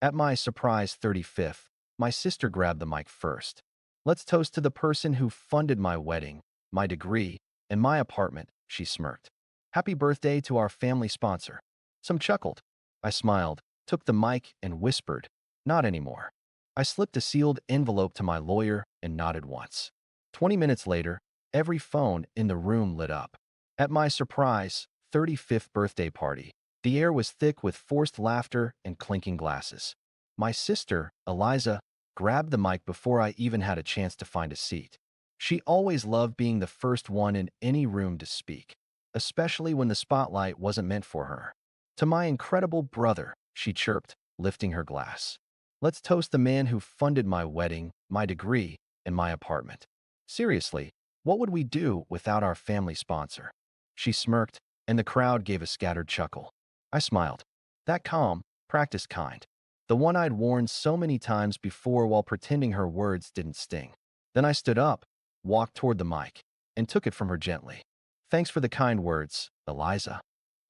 At my surprise 35th, my sister grabbed the mic first. "Let's toast to the person who funded my wedding, my degree, and my apartment," she smirked. "Happy birthday to our family sponsor." Some chuckled. I smiled, took the mic, and whispered, "Not anymore." I slipped a sealed envelope to my lawyer and nodded once. 20 minutes later, every phone in the room lit up. At my surprise 35th birthday party, the air was thick with forced laughter and clinking glasses. My sister, Eliza, grabbed the mic before I even had a chance to find a seat. She always loved being the first one in any room to speak, especially when the spotlight wasn't meant for her. "To my incredible brother," she chirped, lifting her glass. "Let's toast the man who funded my wedding, my degree, and my apartment." Seriously, what would we do without our family sponsor? She smirked, and the crowd gave a scattered chuckle. I smiled. That calm, practiced kind. The one I'd worn so many times before while pretending her words didn't sting. Then I stood up, walked toward the mic, and took it from her gently. "Thanks for the kind words, Eliza,"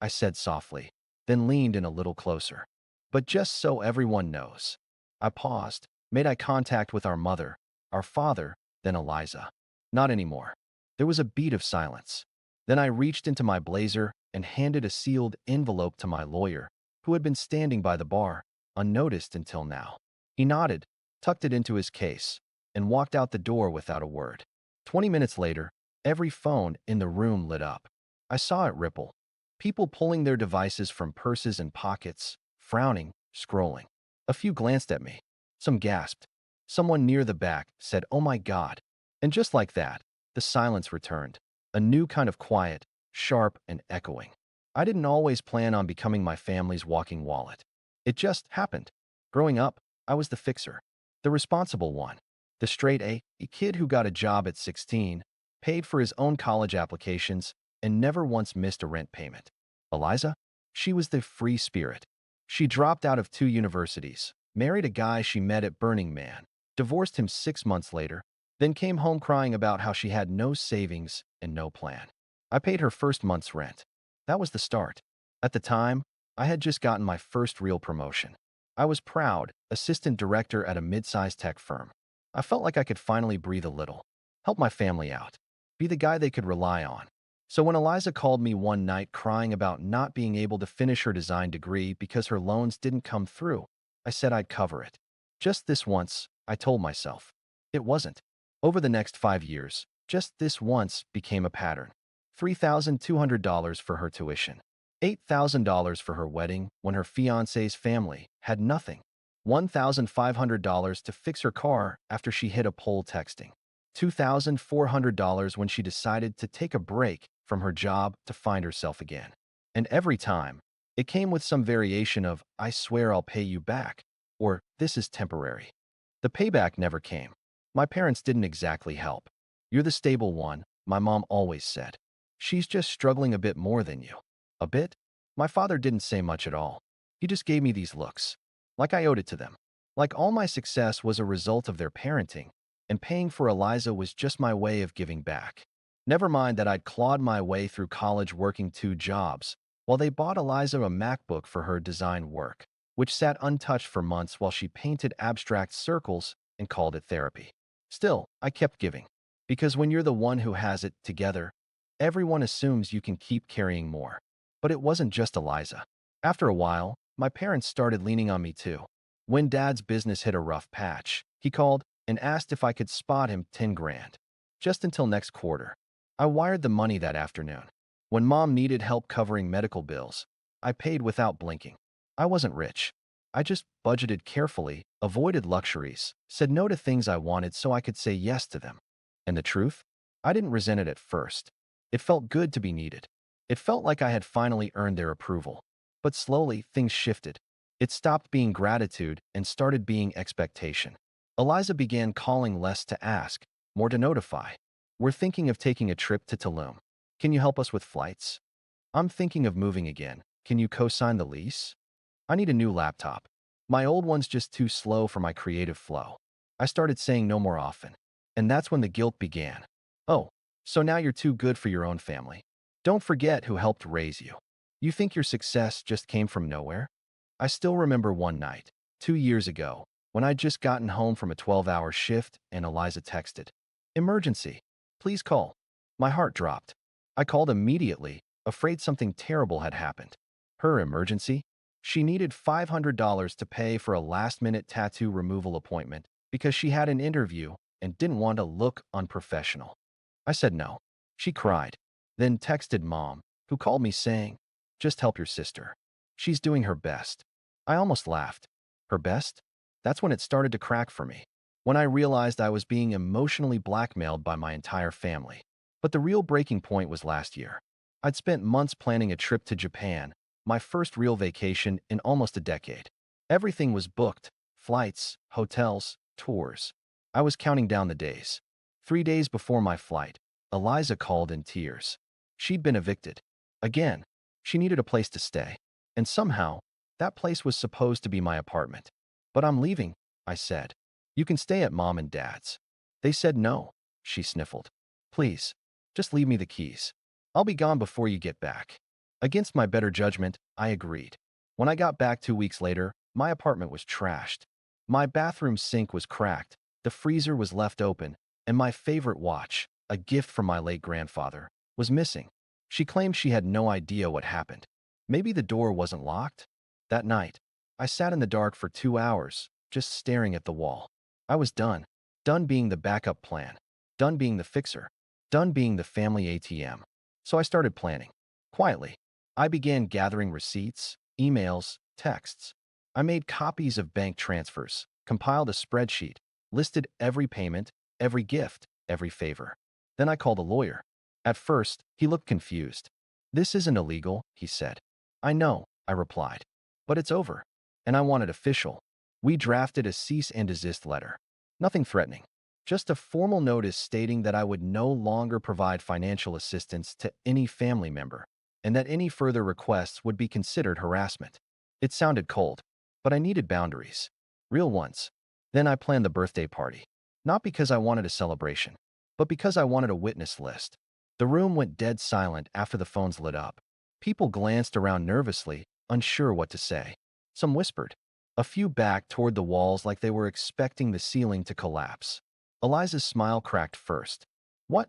I said softly, then leaned in a little closer. "But just so everyone knows." I paused, made eye contact with our mother, our father, then Eliza. "Not anymore." There was a beat of silence. Then I reached into my blazer and handed a sealed envelope to my lawyer, who had been standing by the bar, unnoticed until now. He nodded, tucked it into his case, and walked out the door without a word. 20 minutes later, every phone in the room lit up. I saw it ripple. People pulling their devices from purses and pockets, frowning, scrolling. A few glanced at me. Some gasped. Someone near the back said, "Oh my God." And just like that, the silence returned. A new kind of quiet, sharp and echoing. I didn't always plan on becoming my family's walking wallet. It just happened. Growing up, I was the fixer, the responsible one, the straight A kid who got a job at 16, paid for his own college applications, and never once missed a rent payment. Eliza? She was the free spirit. She dropped out of 2 universities, married a guy she met at Burning Man, divorced him 6 months later, then came home crying about how she had no savings and no plan. I paid her first month's rent. That was the start. At the time, I had just gotten my first real promotion. I was proud, assistant director at a mid-sized tech firm. I felt like I could finally breathe a little, help my family out, be the guy they could rely on. So when Eliza called me one night crying about not being able to finish her design degree because her loans didn't come through, I said I'd cover it. Just this once, I told myself. It wasn't. Over the next 5 years, just this once became a pattern. $3,200 for her tuition. $8,000 for her wedding when her fiancé's family had nothing. $1,500 to fix her car after she hit a pole texting. $2,400 when she decided to take a break from her job to find herself again. And every time, it came with some variation of, "I swear I'll pay you back," or "This is temporary." The payback never came. My parents didn't exactly help. "You're the stable one," my mom always said. "She's just struggling a bit more than you." A bit? My father didn't say much at all. He just gave me these looks. Like I owed it to them. Like all my success was a result of their parenting, and paying for Eliza was just my way of giving back. Never mind that I'd clawed my way through college working 2 jobs, while they bought Eliza a MacBook for her design work, which sat untouched for months while she painted abstract circles and called it therapy. Still, I kept giving. Because when you're the one who has it together, everyone assumes you can keep carrying more. But it wasn't just Eliza. After a while, my parents started leaning on me too. When Dad's business hit a rough patch, he called and asked if I could spot him 10 grand. Just until next quarter. I wired the money that afternoon. When Mom needed help covering medical bills, I paid without blinking. I wasn't rich. I just budgeted carefully, avoided luxuries, said no to things I wanted so I could say yes to them. And the truth? I didn't resent it at first. It felt good to be needed. It felt like I had finally earned their approval. But slowly, things shifted. It stopped being gratitude and started being expectation. Eliza began calling less to ask, more to notify. "We're thinking of taking a trip to Tulum. Can you help us with flights?" "I'm thinking of moving again. Can you co-sign the lease?" "I need a new laptop. My old one's just too slow for my creative flow." I started saying no more often. And that's when the guilt began. "Oh, so now you're too good for your own family. Don't forget who helped raise you. You think your success just came from nowhere?" I still remember one night. 2 years ago, when I'd just gotten home from a 12-hour shift and Eliza texted, "Emergency. Please call." My heart dropped. I called immediately, afraid something terrible had happened. Her emergency? She needed $500 to pay for a last-minute tattoo removal appointment because she had an interview and didn't want to look unprofessional. I said no. She cried, then texted Mom, who called me saying, "Just help your sister. She's doing her best." I almost laughed. Her best? That's when it started to crack for me. When I realized I was being emotionally blackmailed by my entire family. But the real breaking point was last year. I'd spent months planning a trip to Japan, my first real vacation in almost a decade. Everything was booked: flights, hotels, tours. I was counting down the days. 3 days before my flight, Eliza called in tears. She'd been evicted. Again, she needed a place to stay. And somehow, that place was supposed to be my apartment. "But I'm leaving," I said. "You can stay at Mom and Dad's." "They said no," she sniffled. "Please, just leave me the keys. I'll be gone before you get back." Against my better judgment, I agreed. When I got back 2 weeks later, my apartment was trashed. My bathroom sink was cracked, the freezer was left open, and my favorite watch, a gift from my late grandfather, was missing. She claimed she had no idea what happened. Maybe the door wasn't locked? That night, I sat in the dark for 2 hours, just staring at the wall. I was done. Done being the backup plan. Done being the fixer. Done being the family ATM. So I started planning. Quietly, I began gathering receipts, emails, texts. I made copies of bank transfers, compiled a spreadsheet, listed every payment, every gift, every favor. Then I called a lawyer. At first, he looked confused. "This isn't illegal," he said. "I know," I replied. "But it's over." And I wanted official. We drafted a cease and desist letter. Nothing threatening. Just a formal notice stating that I would no longer provide financial assistance to any family member, and that any further requests would be considered harassment. It sounded cold, but I needed boundaries. Real ones. Then I planned the birthday party. Not because I wanted a celebration, but because I wanted a witness list. The room went dead silent after the phones lit up. People glanced around nervously, unsure what to say. Some whispered. A few backed toward the walls like they were expecting the ceiling to collapse. Eliza's smile cracked first. "What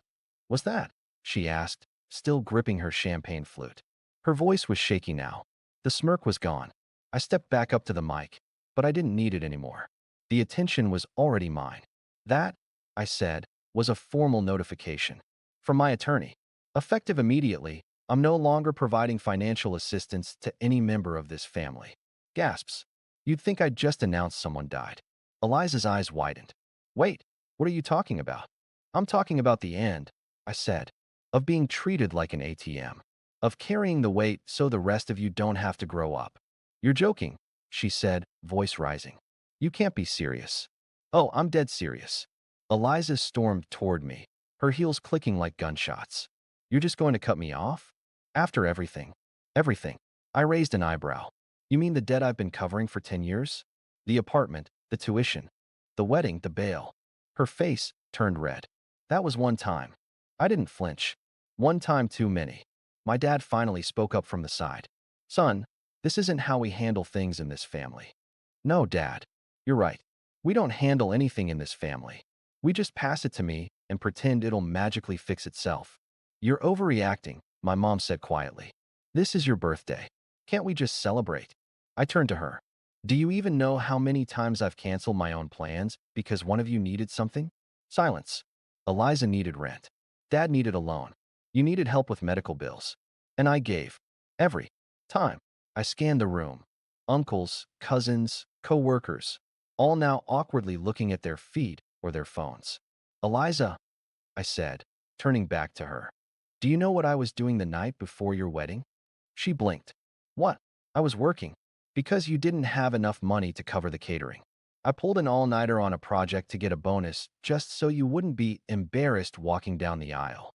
was that?" she asked, still gripping her champagne flute. Her voice was shaky now. The smirk was gone. I stepped back up to the mic, but I didn't need it anymore. The attention was already mine. "That," I said, "was a formal notification. From my attorney. Effective immediately, I'm no longer providing financial assistance to any member of this family." Gasps. You'd think I'd just announced someone died. Eliza's eyes widened. "Wait, what are you talking about?" "I'm talking about the end," I said, "of being treated like an ATM, of carrying the weight so the rest of you don't have to grow up." "You're joking," she said, voice rising. "You can't be serious." "Oh, I'm dead serious." Eliza stormed toward me, her heels clicking like gunshots. "You're just going to cut me off? After everything?" "Everything." I raised an eyebrow. "You mean the debt I've been covering for 10 years? The apartment, the tuition, the wedding, the bail." Her face turned red. "That was one time." I didn't flinch. One time too many. My dad finally spoke up from the side. "Son, this isn't how we handle things in this family." "No, Dad. You're right. We don't handle anything in this family. We just pass it to me and pretend it'll magically fix itself." "You're overreacting," my mom said quietly. "This is your birthday. Can't we just celebrate?" I turned to her. "Do you even know how many times I've canceled my own plans because one of you needed something?" Silence. Eliza needed rent. Dad needed a loan. You needed help with medical bills. And I gave. Every time. I scanned the room. Uncles, cousins, co-workers, all now awkwardly looking at their feet or their phones. "Eliza," I said, turning back to her. "Do you know what I was doing the night before your wedding?" She blinked. "What?" "I was working. Because you didn't have enough money to cover the catering. I pulled an all-nighter on a project to get a bonus just so you wouldn't be embarrassed walking down the aisle."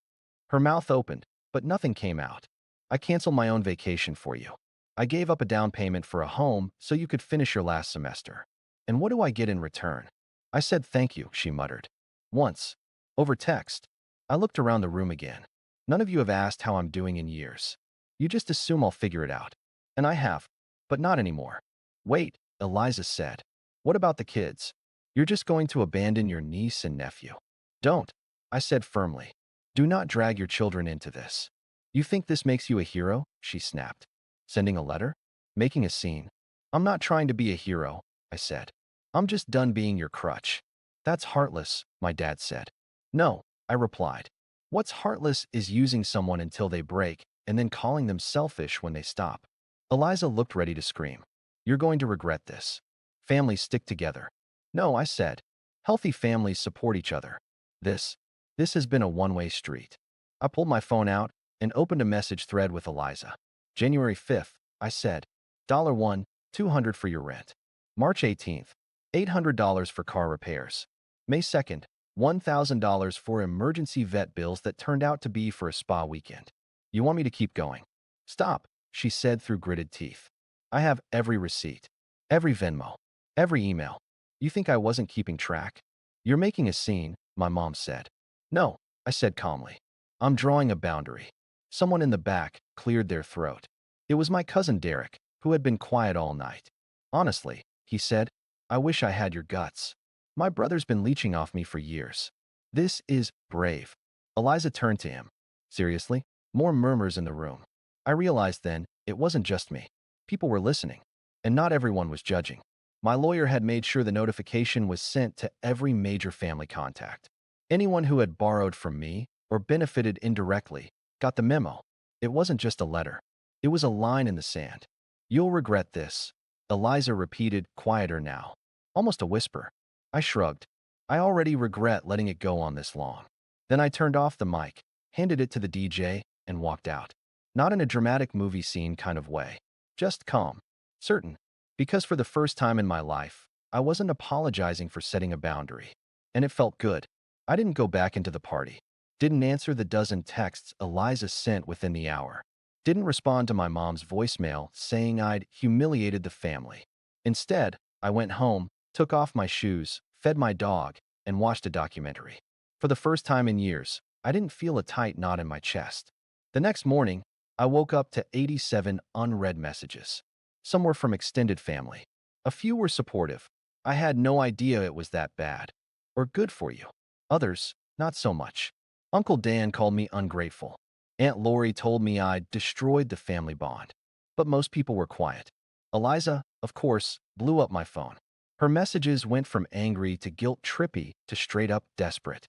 Her mouth opened, but nothing came out. "I canceled my own vacation for you. I gave up a down payment for a home so you could finish your last semester. And what do I get in return?" I said thank you, she muttered. "Once. Over text." I looked around the room again. "None of you have asked how I'm doing in years. You just assume I'll figure it out. And I have. But not anymore." "Wait," Eliza said. What about the kids? You're just going to abandon your niece and nephew. Don't, I said firmly. Do not drag your children into this. You think this makes you a hero? She snapped. Sending a letter? Making a scene? I'm not trying to be a hero, I said. I'm just done being your crutch. That's heartless, my dad said. No, I replied. What's heartless is using someone until they break and then calling them selfish when they stop. Eliza looked ready to scream. You're going to regret this. Families stick together. No, I said. Healthy families support each other. This has been a one-way street. I pulled my phone out and opened a message thread with Eliza. January 5th, I said. $1, $200 for your rent. March 18th, $800 for car repairs. May 2nd, $1,000 for emergency vet bills that turned out to be for a spa weekend. You want me to keep going? Stop, she said through gritted teeth. I have every receipt, every Venmo, every email. You think I wasn't keeping track? You're making a scene, my mom said. No, I said calmly. I'm drawing a boundary. Someone in the back cleared their throat. It was my cousin Derek, who had been quiet all night. Honestly, he said, I wish I had your guts. My brother's been leeching off me for years. This is brave. Eliza turned to him. Seriously? More murmurs in the room. I realized then it wasn't just me. People were listening, and not everyone was judging. My lawyer had made sure the notification was sent to every major family contact. Anyone who had borrowed from me or benefited indirectly got the memo. It wasn't just a letter. It was a line in the sand. You'll regret this, Eliza repeated, quieter now, almost a whisper. I shrugged. I already regret letting it go on this long. Then I turned off the mic, handed it to the DJ, and walked out. Not in a dramatic movie scene kind of way. Just calm. Certain. Because for the first time in my life, I wasn't apologizing for setting a boundary. And it felt good. I didn't go back into the party. Didn't answer the dozen texts Eliza sent within the hour. Didn't respond to my mom's voicemail saying I'd humiliated the family. Instead, I went home, took off my shoes, fed my dog, and watched a documentary. For the first time in years, I didn't feel a tight knot in my chest. The next morning, I woke up to 87 unread messages. Some were from extended family. A few were supportive. I had no idea it was that bad. Or good for you. Others, not so much. Uncle Dan called me ungrateful. Aunt Lori told me I'd destroyed the family bond. But most people were quiet. Eliza, of course, blew up my phone. Her messages went from angry to guilt-trippy to straight-up desperate.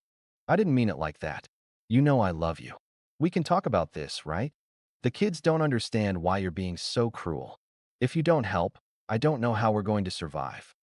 I didn't mean it like that. You know I love you. We can talk about this, right? The kids don't understand why you're being so cruel. If you don't help, I don't know how we're going to survive.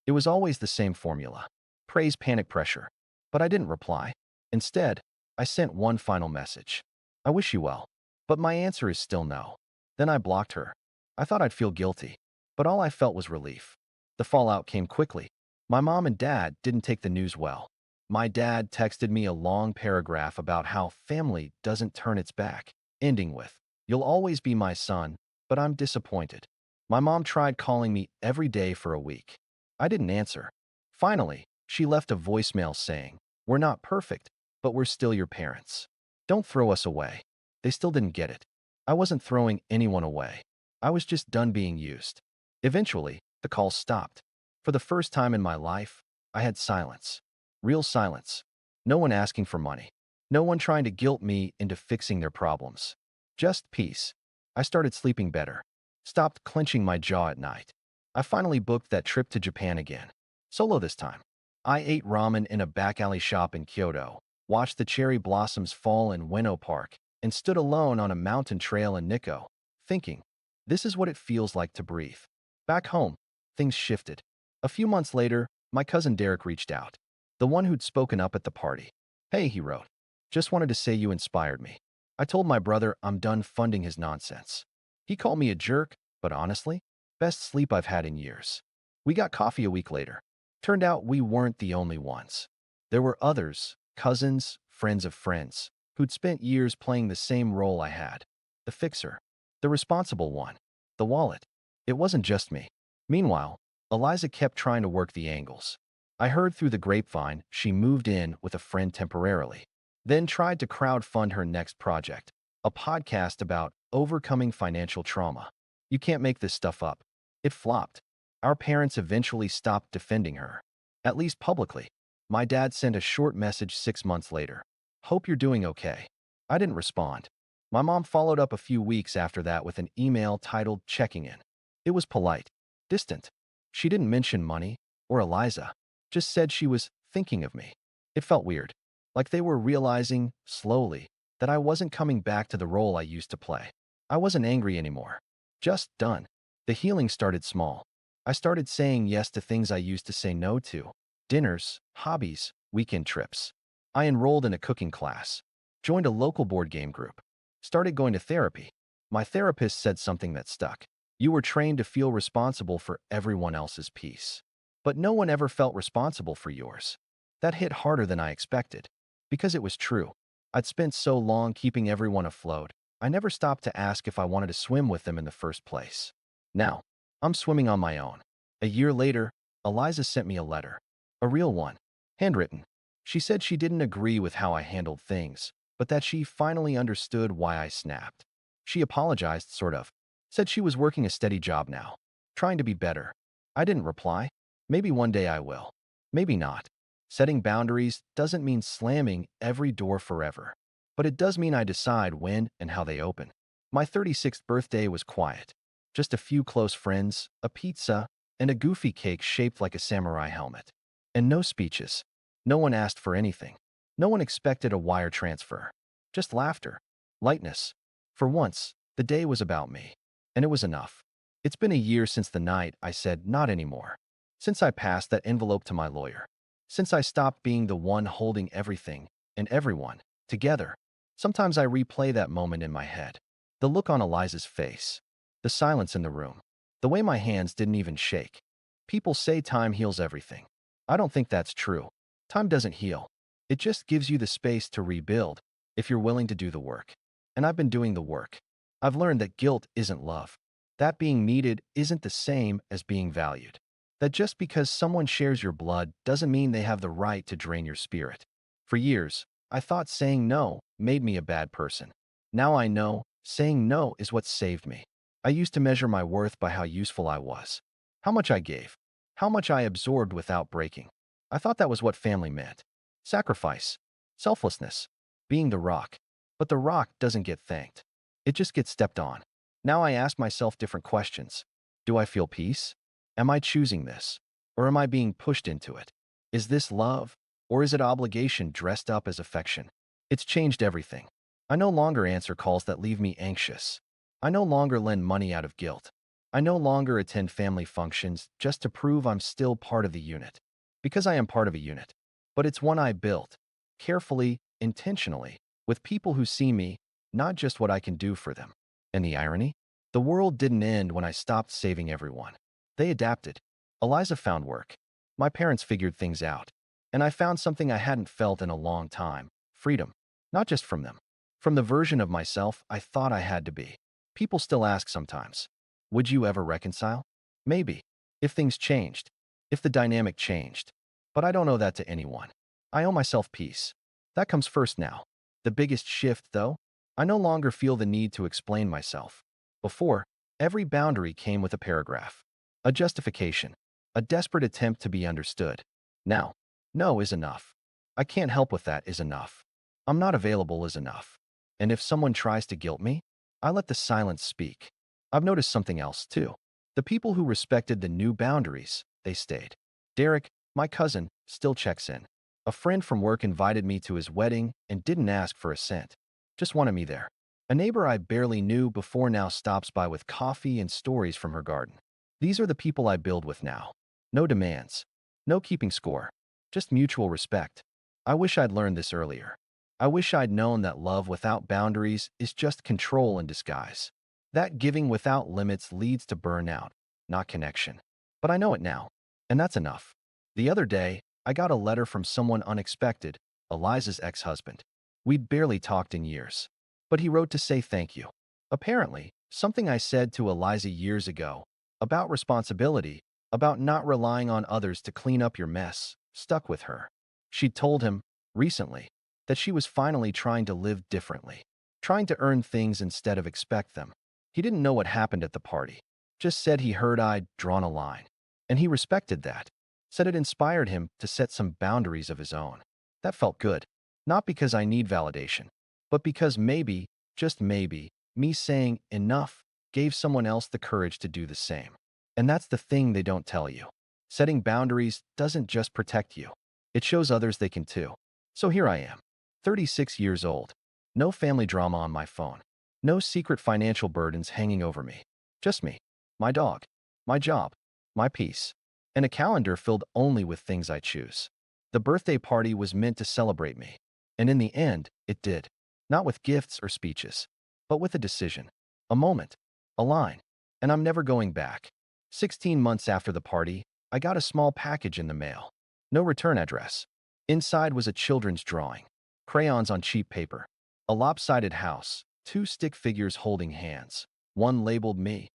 It was always the same formula. Praise, panic, pressure. But I didn't reply. Instead, I sent one final message. I wish you well. But my answer is still no. Then I blocked her. I thought I'd feel guilty. But all I felt was relief. The fallout came quickly. My mom and dad didn't take the news well. My dad texted me a long paragraph about how family doesn't turn its back, ending with, "You'll always be my son, but I'm disappointed." My mom tried calling me every day for a week. I didn't answer. Finally, she left a voicemail saying, "We're not perfect, but we're still your parents. Don't throw us away." They still didn't get it. I wasn't throwing anyone away. I was just done being used. Eventually, the call stopped. For the first time in my life, I had silence. Real silence. No one asking for money. No one trying to guilt me into fixing their problems. Just peace. I started sleeping better. Stopped clenching my jaw at night. I finally booked that trip to Japan again. Solo this time. I ate ramen in a back alley shop in Kyoto, watched the cherry blossoms fall in Ueno Park, and stood alone on a mountain trail in Nikko, thinking, this is what it feels like to breathe. Back home, things shifted. A few months later, my cousin Derek reached out. The one who'd spoken up at the party. Hey, he wrote. Just wanted to say you inspired me. I told my brother I'm done funding his nonsense. He called me a jerk, but honestly, best sleep I've had in years. We got coffee a week later. Turned out we weren't the only ones. There were others, cousins, friends of friends, who'd spent years playing the same role I had. The fixer. The responsible one. The wallet. It wasn't just me. Meanwhile, Eliza kept trying to work the angles. I heard through the grapevine she moved in with a friend temporarily, then tried to crowdfund her next project, a podcast about overcoming financial trauma. You can't make this stuff up. It flopped. Our parents eventually stopped defending her, at least publicly. My dad sent a short message 6 months later. Hope you're doing okay. I didn't respond. My mom followed up a few weeks after that with an email titled Checking In. It was polite, distant. She didn't mention money or Eliza, just said she was thinking of me. It felt weird, like they were realizing, slowly, that I wasn't coming back to the role I used to play. I wasn't angry anymore. Just done. The healing started small. I started saying yes to things I used to say no to. Dinners, hobbies, weekend trips. I enrolled in a cooking class, joined a local board game group, started going to therapy. My therapist said something that stuck. You were trained to feel responsible for everyone else's peace, but no one ever felt responsible for yours. That hit harder than I expected, because it was true. I'd spent so long keeping everyone afloat, I never stopped to ask if I wanted to swim with them in the first place. Now, I'm swimming on my own. A year later, Eliza sent me a letter. A real one. Handwritten. She said she didn't agree with how I handled things, but that she finally understood why I snapped. She apologized, sort of. Said she was working a steady job now, trying to be better. I didn't reply. Maybe one day I will. Maybe not. Setting boundaries doesn't mean slamming every door forever, but it does mean I decide when and how they open. My 36th birthday was quiet. Just a few close friends, a pizza, and a goofy cake shaped like a samurai helmet. And no speeches. No one asked for anything. No one expected a wire transfer. Just laughter. Lightness. For once, the day was about me. And it was enough. It's been a year since the night I said not anymore. Since I passed that envelope to my lawyer. Since I stopped being the one holding everything and everyone together. Sometimes I replay that moment in my head. The look on Eliza's face. The silence in the room. The way my hands didn't even shake. People say time heals everything. I don't think that's true. Time doesn't heal. It just gives you the space to rebuild if you're willing to do the work. And I've been doing the work. I've learned that guilt isn't love. That being needed isn't the same as being valued. That just because someone shares your blood doesn't mean they have the right to drain your spirit. For years, I thought saying no made me a bad person. Now I know saying no is what saved me. I used to measure my worth by how useful I was, how much I gave, how much I absorbed without breaking. I thought that was what family meant. Sacrifice, selflessness, being the rock. But the rock doesn't get thanked. It just gets stepped on. Now I ask myself different questions. Do I feel peace? Am I choosing this? Or am I being pushed into it? Is this love? Or is it obligation dressed up as affection? It's changed everything. I no longer answer calls that leave me anxious. I no longer lend money out of guilt. I no longer attend family functions just to prove I'm still part of the unit. Because I am part of a unit. But it's one I built, carefully, intentionally, with people who see me, not just what I can do for them. And the irony? The world didn't end when I stopped saving everyone. They adapted. Eliza found work. My parents figured things out. And I found something I hadn't felt in a long time. Freedom. Not just from them. From the version of myself I thought I had to be. People still ask sometimes, would you ever reconcile? Maybe. If things changed. If the dynamic changed. But I don't owe that to anyone. I owe myself peace. That comes first now. The biggest shift, though? I no longer feel the need to explain myself. Before, every boundary came with a paragraph. A justification. A desperate attempt to be understood. Now, no is enough. I can't help with that is enough. I'm not available is enough. And if someone tries to guilt me, I let the silence speak. I've noticed something else, too. The people who respected the new boundaries, they stayed. Derek, my cousin, still checks in. A friend from work invited me to his wedding and didn't ask for a cent. Just wanted me there. A neighbor I barely knew before now stops by with coffee and stories from her garden. These are the people I build with now. No demands. No keeping score. Just mutual respect. I wish I'd learned this earlier. I wish I'd known that love without boundaries is just control in disguise. That giving without limits leads to burnout, not connection. But I know it now, and that's enough. The other day, I got a letter from someone unexpected, Eliza's ex-husband. We'd barely talked in years. But he wrote to say thank you. Apparently, something I said to Eliza years ago, about responsibility, about not relying on others to clean up your mess, stuck with her. She'd told him, recently, that she was finally trying to live differently, trying to earn things instead of expect them. He didn't know what happened at the party, just said he heard I'd drawn a line. And he respected that. Said it inspired him to set some boundaries of his own. That felt good. Not because I need validation, but because maybe, just maybe, me saying enough gave someone else the courage to do the same. And that's the thing they don't tell you. Setting boundaries doesn't just protect you. It shows others they can too. So here I am, 36 years old. No family drama on my phone. No secret financial burdens hanging over me. Just me, my dog, my job, my peace, and a calendar filled only with things I choose. The birthday party was meant to celebrate me. And in the end, it did. Not with gifts or speeches, but with a decision, a moment, a line. And I'm never going back. 16 months after the party, I got a small package in the mail. No return address. Inside was a children's drawing, crayons on cheap paper, a lopsided house, two stick figures holding hands, one labeled me,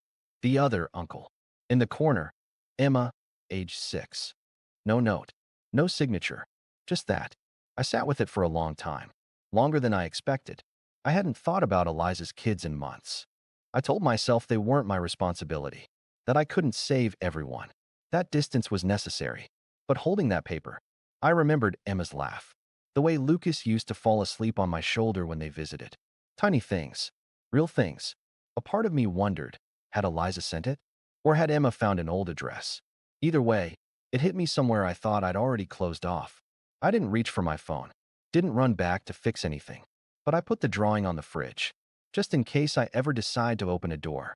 the other uncle. In the corner, Emma, age 6. No note, no signature, just that. I sat with it for a long time, longer than I expected. I hadn't thought about Eliza's kids in months. I told myself they weren't my responsibility, that I couldn't save everyone. That distance was necessary. But holding that paper, I remembered Emma's laugh, the way Lucas used to fall asleep on my shoulder when they visited. Tiny things, real things. A part of me wondered, had Eliza sent it? Or had Emma found an old address? Either way, it hit me somewhere I thought I'd already closed off. I didn't reach for my phone, didn't run back to fix anything, but I put the drawing on the fridge, just in case I ever decide to open a door.